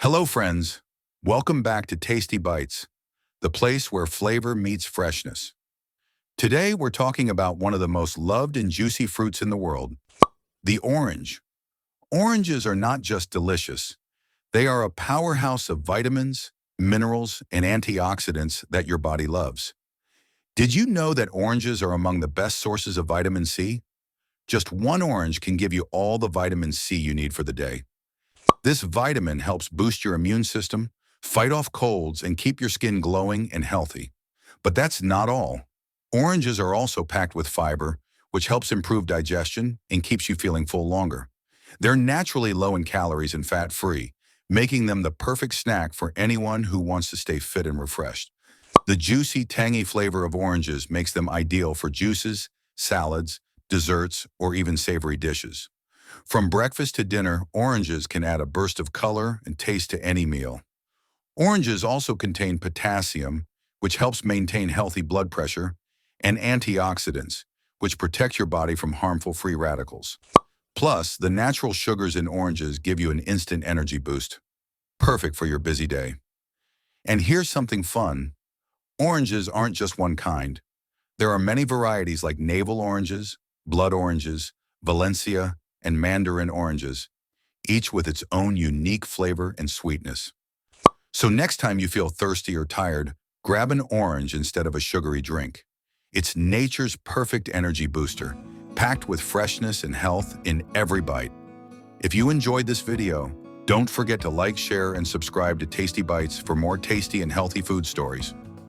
Hello, friends. Welcome back to Tasty Bites, the place where flavor meets freshness. Today, we're talking about one of the most loved and juicy fruits in the world, the orange. Oranges are not just delicious. They are a powerhouse of vitamins, minerals, and antioxidants that your body loves. Did you know that oranges are among the best sources of vitamin C? Just one orange can give you all the vitamin C you need for the day. This vitamin helps boost your immune system, fight off colds, and keep your skin glowing and healthy. But that's not all. Oranges are also packed with fiber, which helps improve digestion and keeps you feeling full longer. They're naturally low in calories and fat-free, making them the perfect snack for anyone who wants to stay fit and refreshed. The juicy, tangy flavor of oranges makes them ideal for juices, salads, desserts, or even savory dishes. From breakfast to dinner, oranges can add a burst of color and taste to any meal. Oranges also contain potassium, which helps maintain healthy blood pressure, and antioxidants, which protect your body from harmful free radicals. Plus, the natural sugars in oranges give you an instant energy boost, perfect for your busy day. And here's something fun. Oranges aren't just one kind. There are many varieties like navel oranges, blood oranges, Valencia, and mandarin oranges, each with its own unique flavor and sweetness. So next time you feel thirsty or tired, grab an orange instead of a sugary drink. It's nature's perfect energy booster, packed with freshness and health in every bite. If you enjoyed this video, don't forget to like, share, and subscribe to Tasty Bites for more tasty and healthy food stories.